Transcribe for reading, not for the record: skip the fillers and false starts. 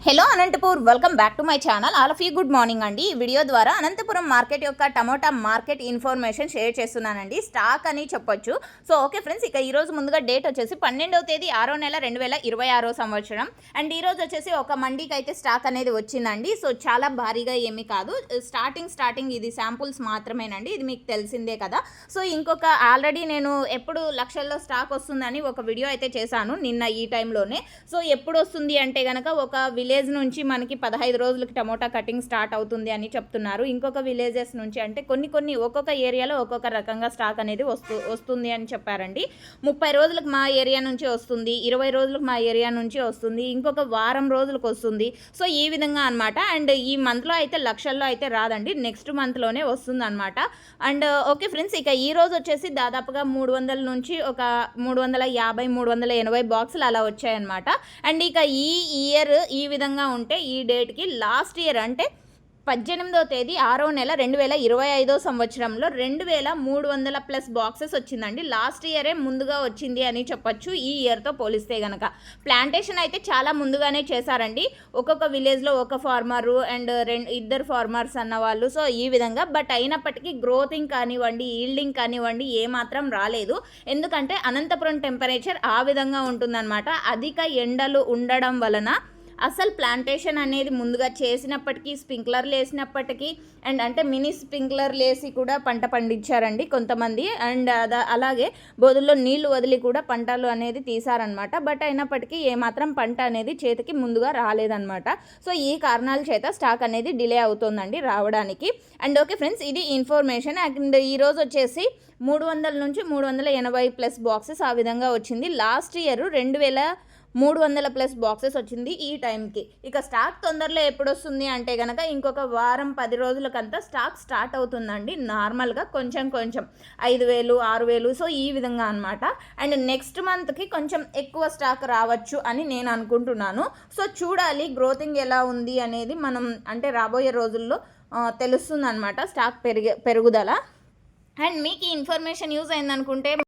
Hello Anantapur, welcome back to my channel. All of you good morning అండి. ఈ video ద్వారా Anantapuram market యొక్క tomato market information share చేస్తున్నానండి. Stock అని చెప్పొచ్చు. సో ఓకే ఫ్రెండ్స్, ఇక ఈరోజు ముందుగా డేట్ వచ్చేసి 12వ తేదీ 6వ నెల 2026 సంవత్సరం. అండ్ ఈరోజు వచ్చేసి ఒక మండీకి అయితే స్టాక్ అనేది వచ్చిందండి. సో చాలా భారీగా ఏమీ కాదు, స్టార్టింగ్ ఇది శాంపుల్స్ మాత్రమేనండి. ఇది మీకు తెలిసిందే కదా. సో ఇంకొక ఆల్రెడీ నేను ఎప్పుడు లక్షల్లో స్టాక్ వస్తుందని ఒక వీడియో అయితే చేశాను నిన్న ఈ టైంలోనే. సో ఎప్పుడు వస్తుంది అంటే కనుక ఒక విలేజ్ నుంచి మనకి 15 రోజులకి టమోటా కటింగ్ స్టార్ట్ అవుతుంది అని చెప్తున్నారు. ఇంకొక విలేజెస్ నుంచి అంటే కొన్ని ఒక్కొక్క ఏరియాలో ఒక్కొక్క రకంగా స్టాక్ అనేది వస్తుంది అని చెప్పారండి. 30 రోజులకు మా ఏరియా నుంచి వస్తుంది, 20 రోజులకు మా ఏరియా నుంచి వస్తుంది, ఇంకొక వారం రోజులకు వస్తుంది. సో ఈ విధంగా అనమాట. అండ్ ఈ మంత్లో అయితే లక్షల్లో అయితే రాదండి, నెక్స్ట్ మంత్లోనే వస్తుంది అనమాట. అండ్ ఓకే ఫ్రెండ్స్, ఇక ఈ రోజు వచ్చేసి దాదాపుగా 300 నుంచి ఒక 350 380 బాక్సులు అలా వచ్చాయన్నమాట. అండ్ ఇక ఈ ఇయర్ ఈ విధంగా ఉంటే ఈ డేట్కి లాస్ట్ ఇయర్ అంటే 18వ తేదీ 6వ నెల 2025 సంవత్సరంలో 2300+ బాక్సెస్ వచ్చిందండి. లాస్ట్ ఇయరే ముందుగా వచ్చింది అని చెప్పొచ్చు ఈ ఇయర్తో పోలిస్తే కనుక. ప్లాంటేషన్ అయితే చాలా ముందుగానే చేశారండి, ఒక్కొక్క విలేజ్లో ఒక ఫార్మరు అండ్ ఇద్దరు ఫార్మర్స్ అన్నవాళ్ళు. సో ఈ విధంగా బట్ అయినప్పటికీ గ్రోతింగ్ కానివ్వండి, ఈల్డింగ్ కానివ్వండి ఏమాత్రం రాలేదు. ఎందుకంటే అనంతపురం టెంపరేచర్ ఆ విధంగా ఉంటుందన్నమాట. అధిక ఎండలు ఉండడం వలన అసలు ప్లాంటేషన్ అనేది ముందుగా చేసినప్పటికీ, స్ప్రింక్లర్లు వేసినప్పటికీ అండ్ అంటే మినీ స్ప్రింక్లర్లు వేసి కూడా పంట పండించారండి కొంతమంది. అండ్ అలాగే బోధుల్లో నీళ్లు వదిలి కూడా పంటలు అనేది తీశారనమాట. బట్ అయినప్పటికీ ఏమాత్రం పంట అనేది చేతికి ముందుగా రాలేదన్నమాట. సో ఈ కారణాల చేత స్టాక్ అనేది డిలే అవుతుందండి రావడానికి. అండ్ ఓకే ఫ్రెండ్స్, ఇది ఇన్ఫర్మేషన్. అండ్ ఈరోజు వచ్చేసి 300 నుంచి 380+ బాక్సెస్ ఆ విధంగా వచ్చింది. లాస్ట్ ఇయర్ 2300+ బాక్సెస్ వచ్చింది ఈ టైంకి. ఇక స్టాక్ తొందరలో ఎప్పుడు వస్తుంది అంటే కనుక ఇంకొక వారం 10 రోజులకంతా స్టాక్ స్టార్ట్ అవుతుందండి. నార్మల్గా కొంచెం 5000 6000 సో ఈ విధంగా అనమాట. అండ్ నెక్స్ట్ మంత్కి కొంచెం ఎక్కువ స్టాక్ రావచ్చు అని నేను అనుకుంటున్నాను. సో చూడాలి గ్రోతింగ్ ఎలా ఉంది అనేది మనం అంటే రాబోయే రోజుల్లో తెలుస్తుంది అనమాట స్టాక్ పెరుగుదల. అండ్ మీకు ఈ ఇన్ఫర్మేషన్ యూజ్ అయిందనుకుంటే